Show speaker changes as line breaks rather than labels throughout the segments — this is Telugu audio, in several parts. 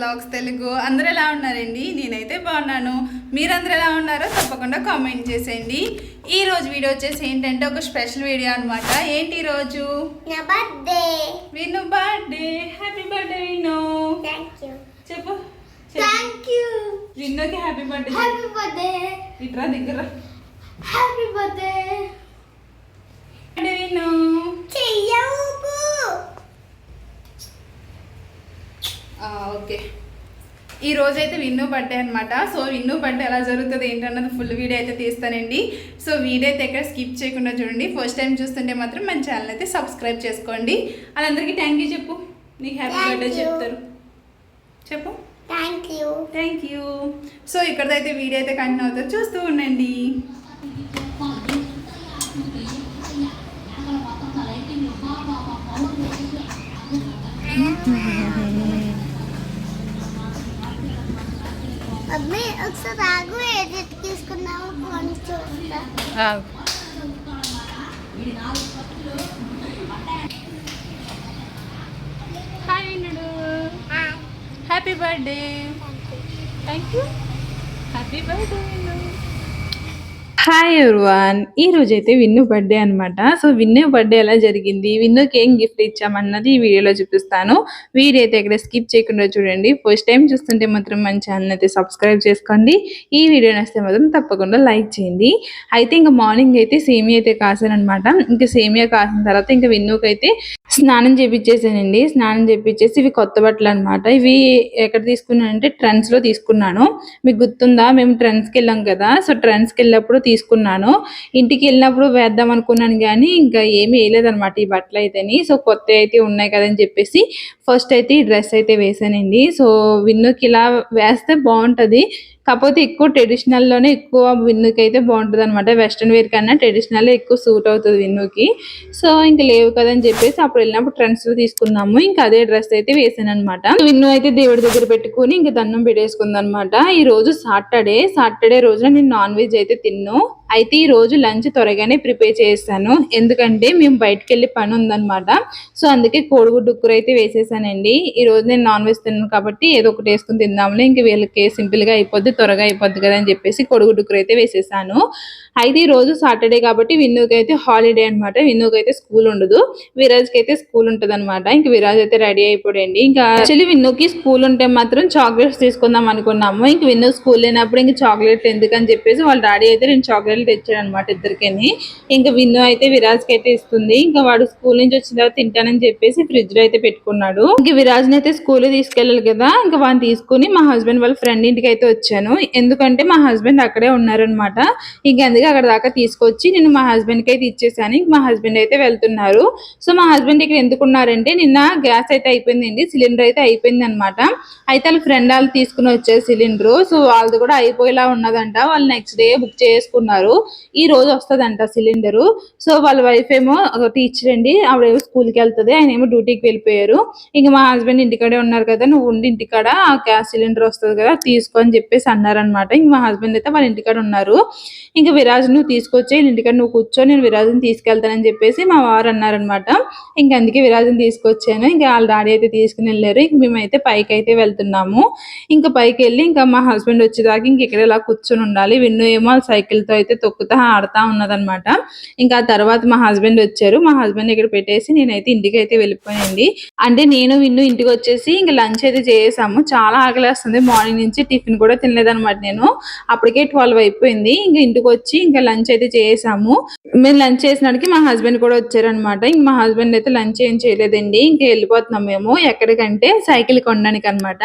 లాగ్స్ తెలుగు అందరూ ఎలా ఉన్నారండి? నేనైతే బాగున్నాను. మీరందరూ ఎలా ఉన్నారో తప్పకుండా కామెంట్ చేసేయండి. ఈ రోజు వీడియో వచ్చేసి ఏంటంటే ఒక స్పెషల్ వీడియో అనమాట. ఏంటి ఈరోజు?
నా birthday.
Vinu birthday. Happy birthday Vinu.
Thank you.
చెప్పు.
థాంక్యూ.
విన్నుకి హ్యాపీ బర్త్డే.
Happy birthday.
ఇట్రా దగ్గర.
Happy birthday.
విను.
చెయ్యవు.
ఓకే, ఈ రోజు అయితే విన్ను బర్త్డే అనమాట. సో విన్ను బర్త్డే ఎలా జరుగుతుంది ఏంటన్నది ఫుల్ వీడియో అయితే తీస్తానండి. సో వీడియో అయితే ఎక్కడ స్కిప్ చేయకుండా చూడండి. ఫస్ట్ టైం చూస్తుంటే మాత్రం మన ఛానల్ అయితే సబ్స్క్రైబ్ చేసుకోండి. వాళ్ళందరికీ థ్యాంక్ యూ చెప్పు. నీకు హ్యాపీ బర్త్డే చెప్తారు. చెప్పు. Thank you. సో ఇక్కడైతే వీడియో అయితే కంటిన్యూ అవుతుంది, చూస్తూ ఉండండి.
అమ్మే ఒకసారి ఆగు, ఎడిట్ తీసుకున్నాము. ఫోన్ చూస్తా.
హాయ్ విన్నుడు. Happy birthday. Thank you. Happy birthday Vinnu. Hi everyone, ఈ రోజు అయితే విన్ను బర్త్డే అనమాట. సో విన్ను బర్త్డే ఎలా జరిగింది, విన్నుకి ఏం గిఫ్ట్ ఇచ్చామన్నది ఈ వీడియోలో చూపిస్తాను. వీడియో అయితే ఇక్కడ స్కిప్ చేయకుండా చూడండి. ఫస్ట్ టైం చూస్తుంటే మాత్రం మన ఛానల్ అయితే సబ్స్క్రైబ్ చేసుకోండి. ఈ వీడియో నచ్చితే మాత్రం తప్పకుండా లైక్ చేయండి. అయితే ఇంకా మార్నింగ్ అయితే సేమియా అయితే కాసానమాట. ఇంకా సేమియా కాసిన తర్వాత ఇంకా విన్నుకి అయితే స్నానం చేపించేసానండి. స్నానం చేపించేసి ఇవి కొత్త బట్టలు అనమాట. ఇవి ఎక్కడ తీసుకున్నానంటే ట్రెండ్స్ లో తీసుకున్నాను. మీకు గుర్తుందా, మేము ట్రెండ్స్కి వెళ్ళాం కదా. సో ట్రెండ్స్కి వెళ్ళినప్పుడు తీసుకున్నాను. ఇంటికి వెళ్ళినప్పుడు వేద్దాం అనుకున్నాను కానీ ఇంకా ఏమీ వేయలేదన్నమాట ఈ బట్టలు అయితేని. సో కొత్త అయితే ఉన్నాయి కదని చెప్పేసి ఫస్ట్ అయితే ఈ డ్రెస్ అయితే వేసానండి. సో విన్నుకి ఇలా వేస్తే బాగుంటది, కాకపోతే ఎక్కువ ట్రెడిషనల్లోనే ఎక్కువ విన్నుకి అయితే బాగుంటుంది అనమాట. వెస్ట్రన్ వేర్ కన్నా ట్రెడిషనల్ ఎక్కువ సూట్ అవుతుంది విన్నుకి. సో ఇంక లేవు కదని చెప్పేసి అప్పుడు వెళ్ళినప్పుడు ట్రెండ్స్ లో తీసుకున్నాము. ఇంకా అదే డ్రెస్ అయితే వేసాను అనమాట. విన్ను అయితే దేవుడి దగ్గర పెట్టుకుని ఇంకా దండం పెట్టేసుకుంది అనమాట. ఈ రోజు సాటర్డే రోజున నేను నాన్ వెజ్ అయితే తిన్ను. అయితే ఈ రోజు లంచ్ త్వరగానే ప్రిపేర్ చేస్తాను, ఎందుకంటే మేము బయటకు వెళ్ళి పని ఉందన్నమాట. సో అందుకే కోడిగుడ్డు ఉక్కురు అయితే వేసేసానండి. ఈ రోజు నేను నాన్ వెజ్ తిన్నాను కాబట్టి ఏదో ఒకటి వేసుకుని తిందాంలే, ఇంక వీళ్ళకి సింపుల్ గా అయిపోద్ది, త్వరగా అయిపోద్ది కదా అని చెప్పేసి కోడిగుడ్డు ఉక్కురు అయితే వేసేసాను. అయితే ఈ రోజు సాటర్డే కాబట్టి విన్నుకి అయితే హాలిడే అనమాట. విన్నుకి అయితే స్కూల్ ఉండదు, విరాజ్కి అయితే స్కూల్ ఉంటుంది అనమాట. ఇంక విరాజ్ అయితే రెడీ అయిపోయండి. ఇంకా యాక్చువల్లీ విన్నుకి స్కూల్ ఉంటే మాత్రం చాక్లెట్స్ తీసుకుందాం అనుకున్నాము. ఇంక విన్ను స్కూల్ లేనప్పుడు ఇంక చాక్లెట్లు ఎందుకని చెప్పేసి వాళ్ళ డాడీ అయితే నేను చాక్లెట్లు తెచ్చాడు అనమాట ఇద్దరికని. ఇంకా విన్ను అయితే విరాజ్కి అయితే ఇస్తుంది. ఇంకా వాడు స్కూల్ నుంచి వచ్చిన తర్వాత తింటానని చెప్పేసి ఫ్రిడ్జ్ లో అయితే పెట్టుకున్నాడు. ఇంక విరాజ్ని అయితే స్కూల్ తీసుకెళ్ళాలి కదా. ఇంకా వాడిని తీసుకుని మా హస్బెండ్ వాళ్ళ ఫ్రెండ్ ఇంటికి అయితే వచ్చాను, ఎందుకంటే మా హస్బెండ్ అక్కడే ఉన్నారనమాట. ఇంకా అందుకే అక్కడ దాకా తీసుకొచ్చి నేను మా హస్బెండ్ కి అయితే ఇచ్చేసాను. ఇంక మా హస్బెండ్ అయితే వెళ్తున్నారు. సో మా హస్బెండ్ ఇక్కడ ఎందుకున్నారంటే నిన్న గ్యాస్ అయితే అయిపోయిందండి, సిలిండర్ అయితే అయిపోయింది అనమాట. అయితే వాళ్ళ ఫ్రెండ్ వాళ్ళు తీసుకుని వచ్చారు సిలిండర్. సో వాళ్ళది కూడా అయిపోయేలా ఉన్నదంట. వాళ్ళు నెక్స్ట్ డే బుక్ చేసుకున్నారు, ఈ రోజు వస్తుందంట సిలిండరు. సో వాళ్ళ వైఫ్ ఏమో టీచర్ అండి, ఆవిడేమో స్కూల్కి వెళ్తుంది, ఆయన ఏమో డ్యూటీకి వెళ్ళిపోయారు. ఇంకా మా హస్బెండ్ ఇంటికాడే ఉన్నారు కదా, నువ్వు ఉండి ఇంటికాడ ఆ గ్యాస్ సిలిండర్ వస్తుంది కదా తీసుకో అని చెప్పేసి అన్నారనమాట. ఇంక మా హస్బెండ్ అయితే వాళ్ళ ఇంటికాడ ఉన్నారు. ఇంకా విరాజ్ నువ్వు తీసుకొచ్చి ఇంటికాడ నువ్వు కూర్చో, నేను విరాజ్ని తీసుకెళ్తానని చెప్పేసి మా వారు అన్నారనమాట. ఇంకా అందుకే విరాజ్ని తీసుకొచ్చాను. ఇంకా వాళ్ళ డాడీ అయితే తీసుకుని వెళ్ళారు. ఇంక మేమైతే పైకి అయితే వెళ్తున్నాము. ఇంకా పైకి వెళ్ళి ఇంకా మా హస్బెండ్ వచ్చేదాకా ఇంక ఇక్కడ ఇలా కూర్చొని ఉండాలి. విన్ను ఏమో సైకిల్ తో అయితే తొక్కుతా ఆడుతా ఉన్నదనమాట. ఇంకా ఆ తర్వాత మా హస్బెండ్ వచ్చారు. మా హస్బెండ్ ఇక్కడ పెట్టేసి నేనైతే ఇంటికి అయితే వెళ్ళిపోయానండి. అంటే నేను విన్ను ఇంటికి వచ్చేసి ఇంకా లంచ్ అయితే చేసాము. చాలా ఆకలేస్తుంది, మార్నింగ్ నుంచి టిఫిన్ కూడా తినలేదనమాట నేను. అప్పటికే 12 అయిపోయింది. ఇంకా ఇంటికి వచ్చి ఇంకా లంచ్ అయితే చేసాము. మేము లంచ్ చేసినాడికి మా హస్బెండ్ కూడా వచ్చారనమాట. ఇంక మా హస్బెండ్ అయితే లంచ్ ఏం చేయలేదండి. ఇంకా వెళ్ళిపోతున్నాం మేము ఎక్కడికంటే సైకిల్ కొనడానికి అనమాట.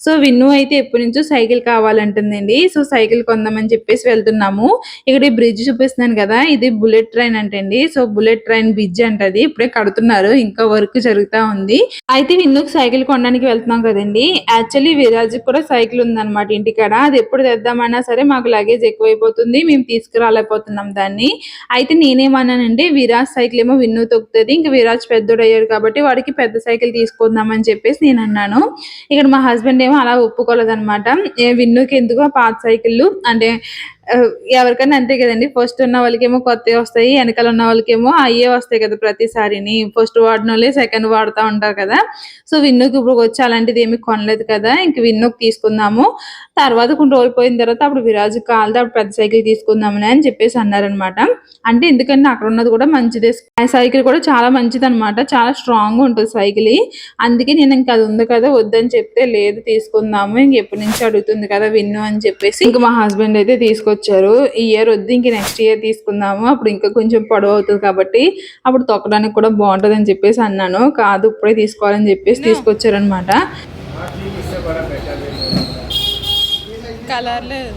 సో విన్ను అయితే ఎప్పటి నుంచో సైకిల్ కావాలంటుందండి. సో సైకిల్ కొందామని చెప్పేసి వెళ్తున్నాము. ఇక్కడ ఈ బ్రిడ్జ్ చూపిస్తున్నాను కదా, ఇది బుల్లెట్ ట్రైన్ అంటండి. సో బుల్లెట్ ట్రైన్ బ్రిడ్జ్ అంటది, ఇప్పుడే కడుతున్నారు, ఇంకా వర్క్ జరుగుతా ఉంది. అయితే విన్నుకి సైకిల్ కొనడానికి వెళ్తున్నాం కదండి. యాక్చువల్లీ విరాజ్ కూడా సైకిల్ ఉందన్నమాట ఇంటికాడ. అది ఎప్పుడు తెద్దామన్నా సరే మాకు లగేజ్ ఎక్కువైపోతుంది, మేము తీసుకురాలేకపోతున్నాం దాన్ని. అయితే నేనేమన్నానంటే విరాజ్ సైకిల్ ఏమో విన్ను తొక్కుతుంది, ఇంకా విరాజ్ పెద్దోడు అయ్యాడు కాబట్టి వాడికి పెద్ద సైకిల్ తీసుకుందామని చెప్పేసి నేను అన్నాను. ఇక్కడ మా హస్బెండ్ ఏమో అలా ఒప్పుకోలేదన్నమాట. విన్నుకి ఎందుకు పాత సైకిళ్ళు అంటే ఎవరికైనా అంతే కదండి. ఫస్ట్ ఉన్న వాళ్ళకేమో కొత్తవి వస్తాయి. వెనకాల ఉన్న వాళ్ళకేమో అయ్యే వస్తాయి కదా ప్రతిసారిని. ఫస్ట్ వాడినోళ్ళే సెకండ్ వాడుతా ఉంటారు కదా! సో, విన్నుకి ఇప్పుడు వచ్చి అలాంటిది ఏమి కొనలేదు కదా! ఇంక విన్నుకి తీసుకుందాము. తర్వాత కొన్ని రోజులు పోయిన తర్వాత అప్పుడు విరాజుకి కావాలితే అప్పుడు పెద్ద సైకిల్ తీసుకుందాంలే అని చెప్పేసి అన్నారనమాట. అంటే ఎందుకంటే అక్కడ ఉన్నది కూడా మంచిదే. ఆ సైకిల్ కూడా చాలా మంచిదనమాట. చాలా స్ట్రాంగ్‌గా ఉంటది సైకిలి. అందుకే నేను ఇంక అది ఉంది కదా వద్దని చెప్తే లేదు తీసుకుందాము. ఇంక ఎప్పటి నుంచో అడుగుతుంది కదా విన్ను అని చెప్పేసి ఇంక మా హస్బెండ్ అయితే తీసుకొచ్చారు. ఈ ఇయర్ వద్దు ఇంక నెక్స్ట్ ఇయర్ తీసుకుందాము. అప్పుడు ఇంకా కొంచెం పొడవు అవుతది కాబట్టి అప్పుడు తొక్కడానికి కూడా బావుంటదని చెప్పేసి అన్నాను. కాదు ఇప్పుడే తీసుకోవాలని చెప్పేసి తీసుకొచ్చారనమాట. కలర్ లేదు.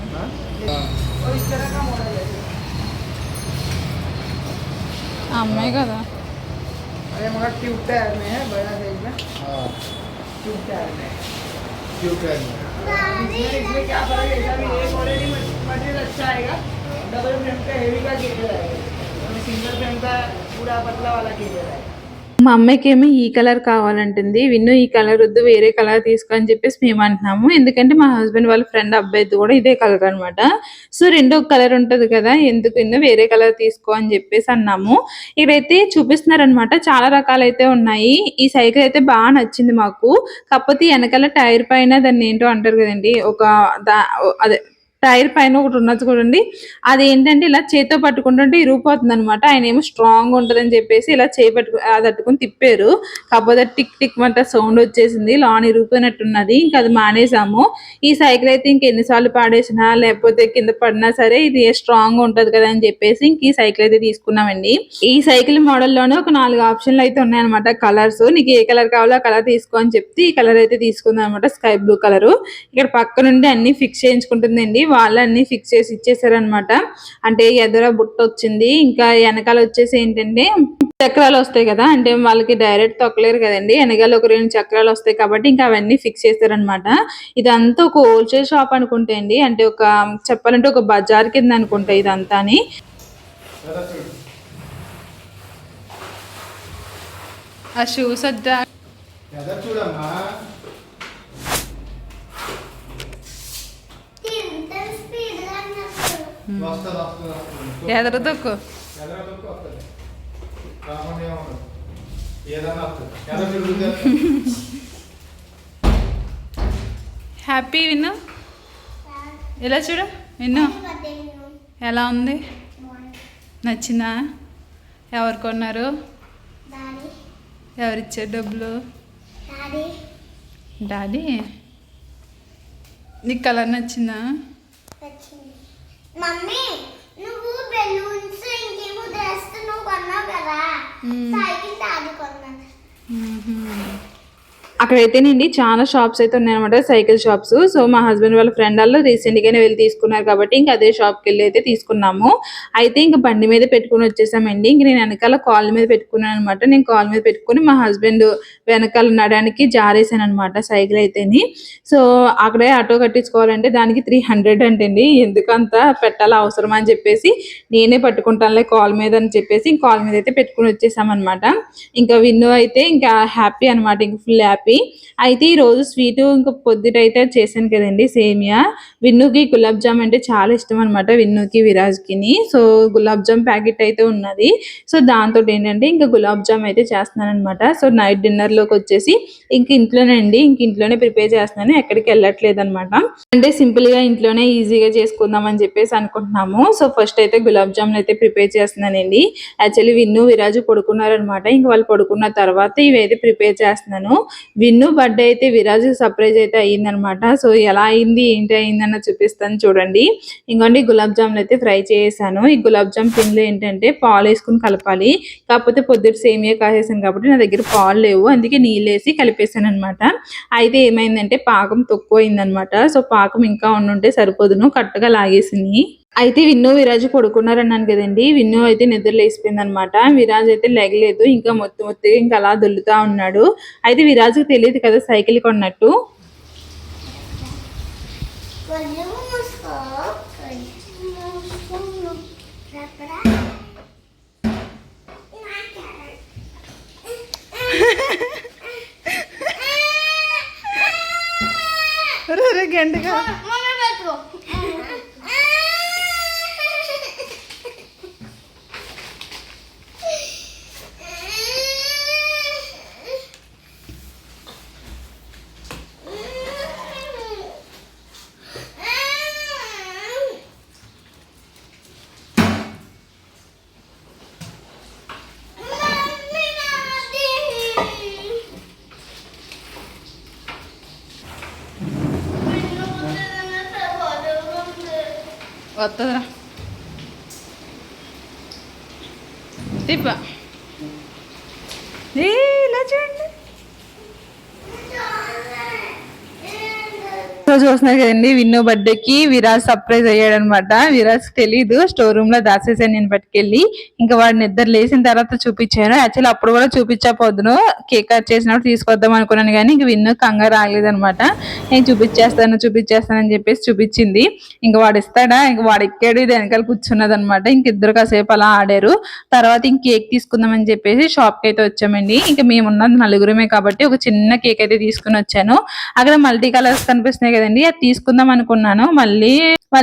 అమ్మాయి కదా.
अरे मगर ट्यूब टायर में है बड़ा साइज में ट्यूब टायर में इसमें क्या फर्क है इसका भी एक ऑलरेडी मटेरियल अच्छा आएगा डबल फ्रेम का हेवी का केबल आएगा सिंगल फ्रेम का पूरा पतला वाला केबल आएगा
మా అమ్మాయికేమో ఈ కలర్ కావాలంటుంది. విన్ను ఈ కలర్ వద్దు వేరే కలర్ తీసుకో అని చెప్పేసి మేము అంటున్నాము. ఎందుకంటే మా హస్బెండ్ వాళ్ళ ఫ్రెండ్ అబ్బాయిది కూడా ఇదే కలర్ అనమాట. సో రెండో కలర్ ఉంటది కదా ఎందుకు విన్ను వేరే కలర్ తీసుకో అని చెప్పేసి అన్నాము. ఇక్కడైతే చూపిస్తున్నారనమాట. చాలా రకాలైతే ఉన్నాయి. ఈ సైకిల్ అయితే బాగా నచ్చింది మాకు. కాకపోతే వెనకాల టైర్ పైన దాన్ని ఏంటో అంటారు కదండి అదే టైర్ పైన ఒకటి ఉన్నది చూడండి. అది ఏంటంటే ఇలా చేత్తో పట్టుకుంటుంటే ఇరిగిపోతుంది అనమాట. ఆయన ఏమో స్ట్రాంగ్ ఉంటదని చెప్పేసి ఇలా చేయి అది పట్టుకుని తిప్పారు. కాకపోతే టిక్ టిక్ మంట సౌండ్ వచ్చేసింది. లాన్ ఇరిగిపోయినట్టున్నది. ఇంకా అది మానేసాము. ఈ సైకిల్ అయితే ఇంక ఎన్నిసార్లు పాడేసినా లేకపోతే కింద పడినా సరే ఇది స్ట్రాంగ్ ఉంటది కదా అని చెప్పేసి ఇంక ఈ సైకిల్ అయితే తీసుకున్నామండి. ఈ సైకిల్ మోడల్ లోనే ఒక 4 ఆప్షన్లు అయితే ఉన్నాయన్నమాట. కలర్స్ నీకు ఏ కలర్ కావాలో ఆ కలర్ తీసుకో అని చెప్తే ఈ కలర్ అయితే తీసుకుందాం అనమాట. Sky blue colour. ఇక్కడ పక్క నుండి అన్ని ఫిక్స్ చేయించుకుంటుందండి. వాళ్ళు అన్ని ఫిక్స్ చేసి ఇచ్చేసారనమాట. అంటే ఎదుర బుట్ట వచ్చింది. ఇంకా వెనకాల వచ్చేసి ఏంటంటే చక్రాలు వస్తాయి కదా అంటే వాళ్ళకి డైరెక్ట్ తొక్కలేరు కదండి. వెనకాల ఒక 2 చక్రాలు వస్తాయి కాబట్టి ఇంకా అవన్నీ ఫిక్స్ చేశారనమాట. ఇదంతా ఒక హోల్సేల్ షాప్ అనుకుంటే అండి. అంటే ఒక చెప్పాలంటే ఒక బజార్ కింద అనుకుంటా ఇదంతా అని. ఆ షూస్ వద్దా
చూడమ్మా
ఎదర తొక్కు హ్యాపీ విన్ను ఇలా చూడు విన్ను ఎలా ఉంది నచ్చిందా ఎవరు కొన్నారు ఎవరిచ్చారు డబ్బులు డాడీ నీకు కలర్ నచ్చిందా
మమ్మీ నువ్వు బెలూన్స్ ఇంకేమో డ్రెస్ నువ్వు కొన్నావు కదా సైకిల్ డాడీ కొన్నాను.
అక్కడైతేనండి చాలా షాప్స్ అయితే ఉన్నాయన్నమాట. Cycle shops. సో మా హస్బెండ్ వాళ్ళ ఫ్రెండ్ వాళ్ళు రీసెంట్గానే వెళ్ళి తీసుకున్నారు కాబట్టి ఇంకా అదే షాప్కి వెళ్ళి అయితే తీసుకున్నాము. అయితే ఇంకా బండి మీద పెట్టుకుని వచ్చేసామండి. ఇంక నేను వెనకాల కాల్ మీద పెట్టుకున్నాను అనమాట. నేను కాల్ మీద పెట్టుకుని మా హస్బెండ్ వెనకాల నడడానికి జారేసాను అనమాట సైకిల్ అయితేని. సో అక్కడే ఆటో కట్టించుకోవాలంటే దానికి 300 అంటండి. ఎందుకంత పెట్టాలా అవసరమా అని చెప్పేసి నేనే పట్టుకుంటానులే కాల్ మీద అని చెప్పేసి కాల్ మీద అయితే పెట్టుకుని వచ్చేసామన్నమాట. ఇంకా విన్ను అయితే ఇంకా హ్యాపీ అనమాట. ఇంకా ఫుల్ హ్యాపీ. అయితే ఈ రోజు స్వీట్ ఇంకా పొద్దుటైతే చేశాను కదండి సేమియా. విన్నుకి గులాబ్ జామ్ అంటే చాలా ఇష్టం అనమాట. విన్నుకి విరాజ్కి. సో గులాబ్ జామ్ ప్యాకెట్ అయితే ఉన్నది. సో దాంతో ఏంటంటే ఇంకా గులాబ్ జామ్ అయితే చేస్తున్నాను అనమాట. సో నైట్ డిన్నర్ లోకి వచ్చేసి ఇంక ఇంట్లోనే ప్రిపేర్ చేస్తున్నాను. ఎక్కడికి వెళ్ళట్లేదు అనమాట. అంటే సింపుల్ గా ఇంట్లోనే ఈజీగా చేసుకుందాం అని చెప్పేసి అనుకుంటున్నాము. సో ఫస్ట్ అయితే గులాబ్ జామ్ అయితే ప్రిపేర్ చేస్తున్నానండి. యాక్చువల్లీ విన్ను విరాజు పడుకున్నారనమాట. ఇంక వాళ్ళు పడుకున్న తర్వాత ఇవైతే ప్రిపేర్ చేస్తున్నాను. విన్ను బర్త్డే అయితే విరాజు సర్ప్రైజ్ అయితే అయ్యిందనమాట. సో ఎలా అయింది ఏంటి అయిందన్న చూపిస్తాను చూడండి. ఇంకోండి గులాబ్ జాములు అయితే ఫ్రై చేసాను. ఈ గులాబ్ జామ్ పిండిలో ఏంటంటే పాలు వేసుకుని కలపాలి. కాకపోతే పొద్దుట సేమియా కాసేసాను కాబట్టి నా దగ్గర పాలు లేవు. అందుకే నీళ్ళు వేసి కలిపేసాను అనమాట. అయితే ఏమైందంటే పాకం తక్కువ అయిందనమాట. సో పాకం ఇంకా ఉండుంటే సరిపోదును కరెక్ట్గా లాగేసింది. అయితే విన్ను విరాజు పడుకున్నారన్నాను కదండి. విన్ను అయితే నిద్ర లేసిపోయింది అనమాట. విరాజ్ అయితే లెగలేదు. ఇంకా మొత్తం ఇంకా అలా దొల్లుతా ఉన్నాడు. అయితే విరాజుకు తెలియదు కదా సైకిల్ కొన్నట్టు.
గంటగా
వస్తుందిరా తిప్ప ఇలా చూడండి. సో చూస్తున్నారు కదండి, విన్ను బర్త్డేకి విరాజ్ సర్ప్రైజ్ అయ్యాడు అనమాట. విరాజ్ తెలీదు, స్టోర్ రూమ్ లో దాచేసాను నేను పట్టుకెళ్ళి. ఇంకా వాడు నిద్ర లేచిన తర్వాత చూపించాను. యాక్చువల్లీ అప్పుడు కూడా చూపించకపోదును, కేక్ కట్ చేసినప్పుడు తీసుకొద్దాం అనుకున్నాను కానీ ఇంక విన్ను కంగారు రాలేదనమాట. నేను చూపించేస్తానని చెప్పేసి చూపించింది. ఇంకా వాడు ఇస్తాడా, ఇంకా వాడు ఎక్కాడు, ఇది వెనకాల కూర్చున్నది అనమాట. ఇంక ఇద్దరు కాసేపు అలా ఆడారు. తర్వాత ఇంక కేక్ తీసుకుందామని చెప్పేసి షాప్ కి అయితే వచ్చామండి. ఇంకా మేము ఉన్నది నలుగురమే కాబట్టి ఒక చిన్న కేక్ అయితే తీసుకుని వచ్చాను. అక్కడ మల్టీ కలర్స్ కనిపిస్తున్నాయి కదండి, అది తీసుకుందాం అనుకున్నాను. మళ్ళీ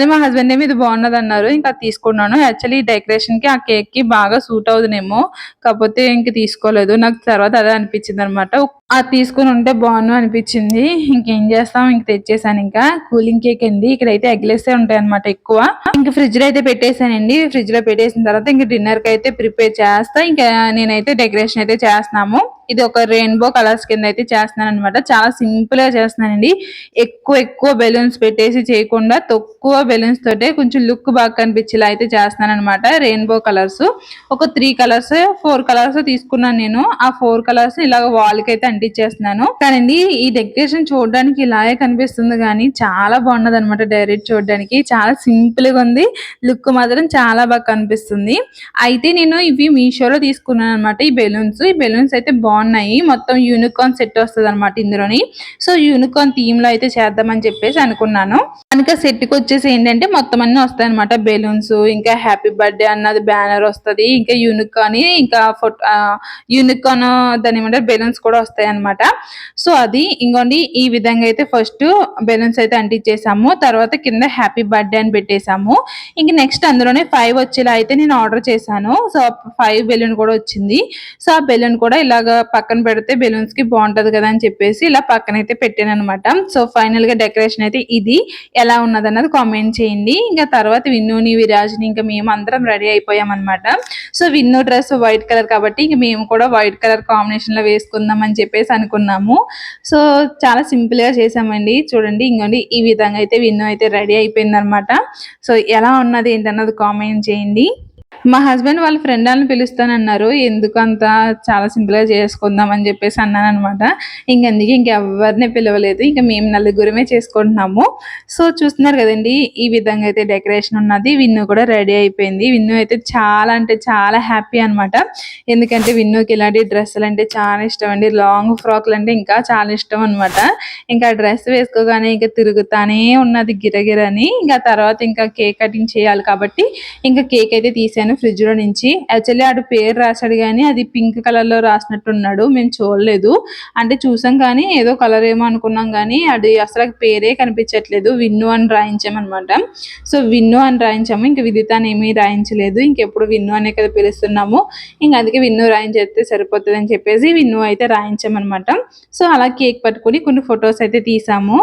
మా హస్బెండ్ ఏమి ఇది బాగున్నది అన్నారు, ఇంకా తీసుకున్నాను. యాక్చువల్లీ డెకరేషన్ కి ఆ కేక్ కి బాగా సూట్ అవుతుందేమో, కాకపోతే ఇంక తీసుకోలేదు. నాకు తర్వాత అదే అనిపించింది అనమాట, అది తీసుకుని ఉంటే బాగుండు అనిపించింది. ఇంకేం చేస్తాం, ఇంక తెచ్చేసాను. ఇంకా కూలింగ్ కేక్ అండి, ఇక్కడైతే ఎగ్లెస్ ఉంటాయి అనమాట ఎక్కువ. ఇంక ఫ్రిడ్జ్ లో అయితే పెట్టేసానండి. ఫ్రిడ్జ్ లో పెట్టేసిన తర్వాత ఇంక డిన్నర్ కి అయితే ప్రిపేర్ చేస్తా. ఇంకా నేనైతే డెకరేషన్ అయితే చేస్తున్నాము. ఇది ఒక రెయిన్బో కలర్స్ కింద అయితే చేస్తున్నాను అనమాట. చాలా సింపుల్ గా చేస్తున్నానండి. ఎక్కువ బెలూన్స్ పెట్టేసి చేయకుండా తక్కువ బెలూన్స్ తోటే కొంచెం లుక్ బాగా కనిపించేలా అయితే చేస్తున్నాను అనమాట. రెయిన్బో కలర్స్ ఒక 3 కలర్స్ 4 కలర్స్ తీసుకున్నాను నేను. ఆ 4 కలర్స్ ఇలాగ వాల్ కి అయితే అంటించేస్తున్నాను. కానీ ఈ డెకరేషన్ చూడడానికి ఇలాగే కనిపిస్తుంది కానీ చాలా బాగున్నది అనమాట. డైరెక్ట్ చూడడానికి చాలా సింపుల్ గా ఉంది, లుక్ మాత్రం చాలా బాగా కనిపిస్తుంది. అయితే నేను ఇవి మీషోలో తీసుకున్నాను అనమాట. ఈ బెలూన్స్ అయితే బాగున్నాయి. మొత్తం యూనికార్న్ సెట్ వస్తుంది అనమాట ఇందులోని. సో యూనికార్న్ థీమ్ లో అయితే చేద్దామని చెప్పేసి అనుకున్నాను. కనుక సెట్ కి వచ్చేసి ఏంటంటే మొత్తం అన్ని వస్తాయి అనమాట. బెలూన్స్, ఇంకా హ్యాపీ బర్త్డే అన్నది బ్యానర్ వస్తుంది, ఇంకా యూనికార్న్, ఇంకా యూనికార్న్ దాని ఏమంటారు బెలూన్స్ కూడా వస్తాయి అనమాట. సో అది ఇంకోండి, ఈ విధంగా అయితే ఫస్ట్ బెలూన్స్ అయితే అంటించేసాము. తర్వాత కింద హ్యాపీ బర్త్డే అని పెట్టేసాము. ఇంక నెక్స్ట్ అందులోనే 5 వచ్చేలా అయితే నేను ఆర్డర్ చేశాను. సో 5 బెలూన్ కూడా వచ్చింది. సో ఆ బెలూన్ కూడా ఇలాగ పక్కన పెడితే బెలూన్స్ కి బాగుంటది కదా అని చెప్పేసి ఇలా పక్కన అయితే పెట్టాను అనమాట. సో ఫైనల్ గా డెకరేషన్ అయితే ఇది ఎలా ఉన్నది అన్నది కామెంట్ చేయండి. ఇంకా తర్వాత విన్నుని విరాజ్ని ఇంకా మేము అందరం రెడీ అయిపోయాం అనమాట. సో విన్ను డ్రెస్ వైట్ కలర్ కాబట్టి ఇంక మేము కూడా వైట్ కలర్ కాంబినేషన్ లో వేసుకుందాం అని చెప్పేసి అనుకున్నాము. సో చాలా సింపుల్ గా చేసామండి. చూడండి ఇంకోండి, ఈ విధంగా అయితే విన్ను అయితే రెడీ అయిపోయింది అనమాట. సో ఎలా ఉన్నది ఏంటన్నది కామెంట్ చేయండి. మా హస్బెండ్ వాళ్ళ ఫ్రెండ్ వాళ్ళని పిలుస్తానన్నారు. ఎందుకంత చాలా సింపుల్ గా చేసుకుందాం అని చెప్పేసి అన్నాను అనమాట. అందుకే ఇంకెవరిని పిలవలేదు, ఇంకా మేము నలుగురమే చేసుకుంటున్నాము. సో చూస్తున్నారు కదండి, ఈ విధంగా అయితే డెకరేషన్ ఉన్నది. విన్ను కూడా రెడీ అయిపోయింది. విన్ను అయితే చాలా అంటే చాలా హ్యాపీ అనమాట. ఎందుకంటే విన్నుకి ఇలాంటి డ్రెస్సులు అంటే చాలా ఇష్టం అండి. లాంగ్ ఫ్రాక్లు అంటే ఇంకా చాలా ఇష్టం అనమాట. ఇంకా డ్రెస్ వేసుకోగానే ఇంకా తిరుగుతానే ఉన్నది గిరగిరని. ఇంకా తర్వాత ఇంకా కేక్ కటింగ్ చేయాలి కాబట్టి ఇంకా కేక్ అయితే తీసాను ఫ్రిడ్జ్ లో నుంచి. యాక్చువల్లీ ఆడు పేరు రాశాడు కానీ అది పింక్ కలర్ లో రాసినట్టున్నాడు, మేము చూడలేదు. అంటే చూసాం కానీ ఏదో కలర్ ఏమో అనుకున్నాం కానీ అది అసలు పేరే కనిపించట్లేదు. విన్ను అని రాయించామన్నమాట. సో విన్ను అని రాయించాము, ఇంకా విదితాన్ని ఏమీ రాయించలేదు. ఇంకెప్పుడు విన్ను అనే కదా పిలుస్తున్నాము, ఇంకా అందుకే విన్ను రాయించేస్తే సరిపోతుంది అని చెప్పేసి విన్ను అయితే రాయించామన్నమాట. సో అలా కేక్ పట్టుకుని కొన్ని ఫొటోస్ అయితే తీసాము.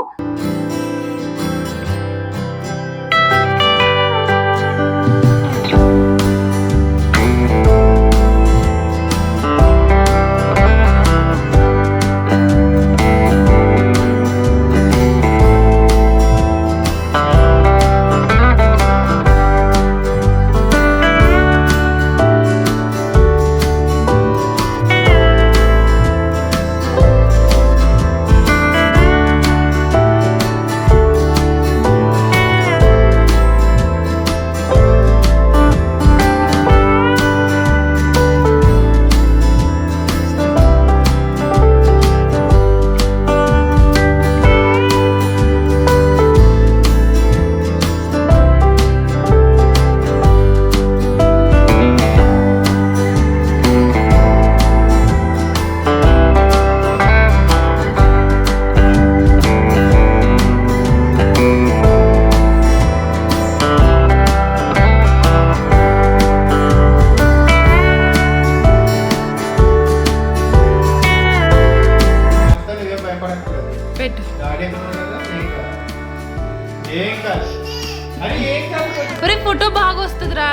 ఫోటో బాగా వస్తుందిరా,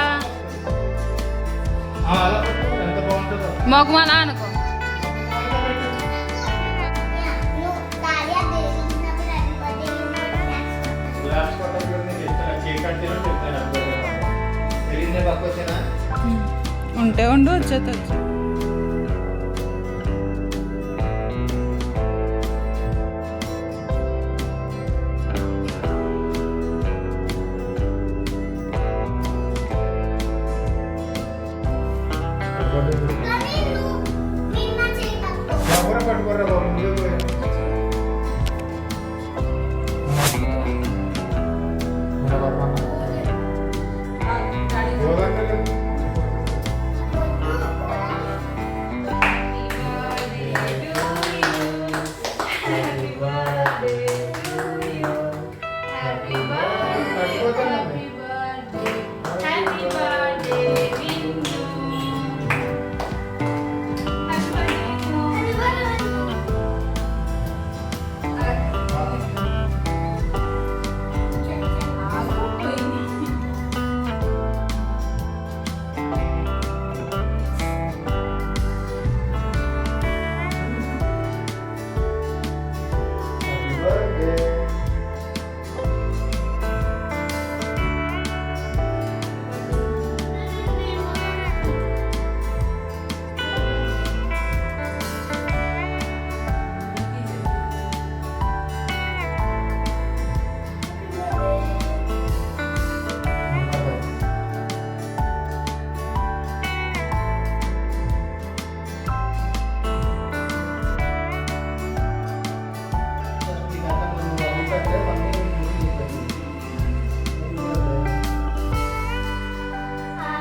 మొగమలా అనుకో.
కేక్
ఉంటే ఉండు వచ్చేది.
కానీ నువ్వు నిన్న చేయటప్పుడు
ఎవరు పట్టుకోరా బాబు నువ్వే పోయి. మన వర్మ. యోగాకి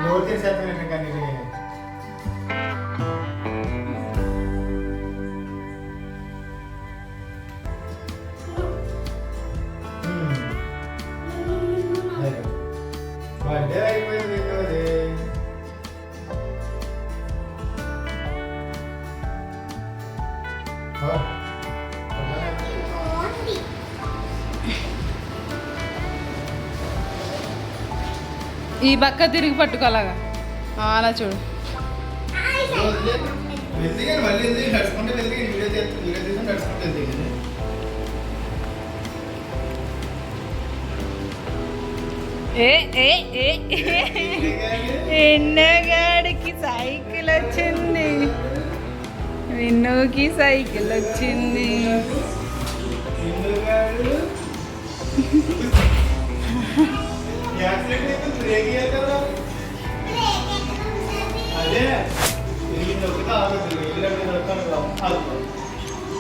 ఎవరు చేసేస్తారండి కానీ బర్త్డే అయిపోయింది కదే.
ఓన్లీ
ఈ పక్క తిరిగి పట్టుకోలాగా అలా చూడు.
వెళ్తే కానీ మళ్ళీ ఎందుకు నడుచుకుంటే వెళ్తే వీడియో తీసి నడుచుకుంటే వెళ్తే కానీ
ఏ ఏ ఏ ఎన్నగాడికి సైకిల్ వచ్చింది, విన్నుకి సైకిల్ వచ్చింది.
యాక్సిడెంట్ అయితే బ్రేక్ చేయాలి కదా. అదే ఇది నొక్కితే ఆగదు, వెళ్ళినప్పుడు నొక్కాను కదా. ఆగు.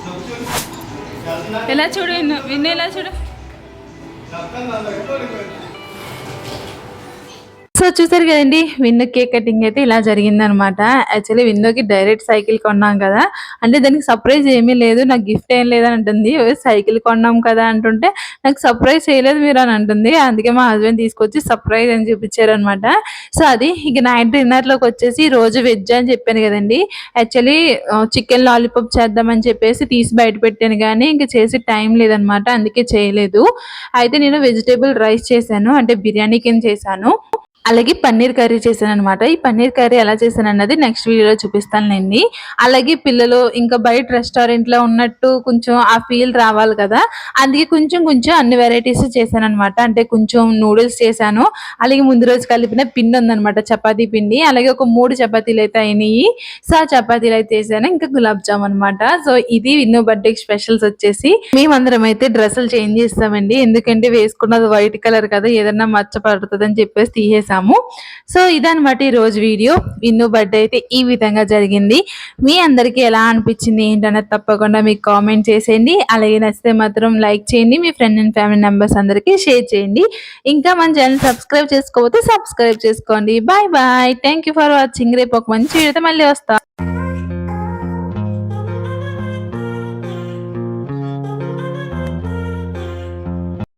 నొక్కు.
ఎలా చూడు విన్ను, విన్ను ఎలా చూడు.
నొక్కాను నా దగ్గర.
సో చూసారు కదండి, విన్ను కేక్ కటింగ్ అయితే ఇలా జరిగిందనమాట. యాక్చువల్లీ విన్నుకి డైరెక్ట్ సైకిల్ కొన్నాం కదా, అంటే దానికి సర్ప్రైజ్ ఏమీ లేదు, నాకు గిఫ్ట్ ఏం లేదని అంటుంది. సైకిల్ కొన్నాం కదా అంటుంటే నాకు సర్ప్రైజ్ చేయలేదు మీరు అని అంటుంది. అందుకే మా హస్బెండ్ తీసుకొచ్చి సర్ప్రైజ్ అని చూపించారు అనమాట. సో అది ఇక నైట్ డిన్నర్లోకి వచ్చేసి రోజు వెజ్ అని చెప్పాను కదండి. యాక్చువల్లీ చికెన్ లాలీపాప్ చేద్దామని చెప్పేసి తీసి బయట పెట్టాను, కానీ ఇంకా చేసి టైం లేదనమాట, అందుకే చేయలేదు. అయితే నేను వెజిటేబుల్ రైస్ చేశాను, అంటే బిర్యానీ కింద చేశాను. అలాగే పన్నీర్ కర్రీ చేశాను అనమాట. ఈ పన్నీర్ కర్రీ ఎలా చేశాను అన్నది నెక్స్ట్ వీడియోలో చూపిస్తానులేండి. అలాగే పిల్లలు ఇంకా బయట రెస్టారెంట్లో ఉన్నట్టు కొంచెం ఆ ఫీల్ రావాలి కదా, అందుకే కొంచెం కొంచెం అన్ని వెరైటీస్ చేశాను అనమాట. అంటే కొంచెం నూడిల్స్ చేశాను, అలాగే ముందు రోజు కలిపిన పిండి ఉందనమాట, చపాతీ పిండి. అలాగే ఒక 3 చపాతీలు అయితే అయినాయి. సో ఆ చపాతీలు అయితే వేసాను, ఇంకా గులాబ్ జామ్ అనమాట. సో ఇది విన్ను బర్త్డే స్పెషల్స్ వచ్చేసి. మేమందరం అయితే డ్రెస్సులు చేంజ్ చేస్తామండి, ఎందుకంటే వేసుకున్నది వైట్ కలర్ కదా, ఏదన్నా మచ్చ పడుతుంది అని చెప్పేసి తీసేసాము. సో ఇదన్నమాట ఈ రోజు వీడియో. విన్ను బర్త్డే అయితే ఈ విధంగా జరిగింది. మీ అందరికీ ఎలా అనిపించింది ఏంటనేది తప్పకుండా మీకు కామెంట్ చేసేయండి. అలాగే నచ్చితే మాత్రం లైక్ చేయండి, మీ ఫ్రెండ్ అండ్ ఫ్యామిలీ మెంబర్స్ అందరికీ షేర్ చేయండి. ఇంకా మన ఛానల్ సబ్స్క్రైబ్ చేసుకోకపోతే సబ్స్క్రైబ్ చేసుకోండి. Bye bye, thank you for watching. రేపు ఒక మంచి వీడియోతో మళ్ళీ వస్తాం.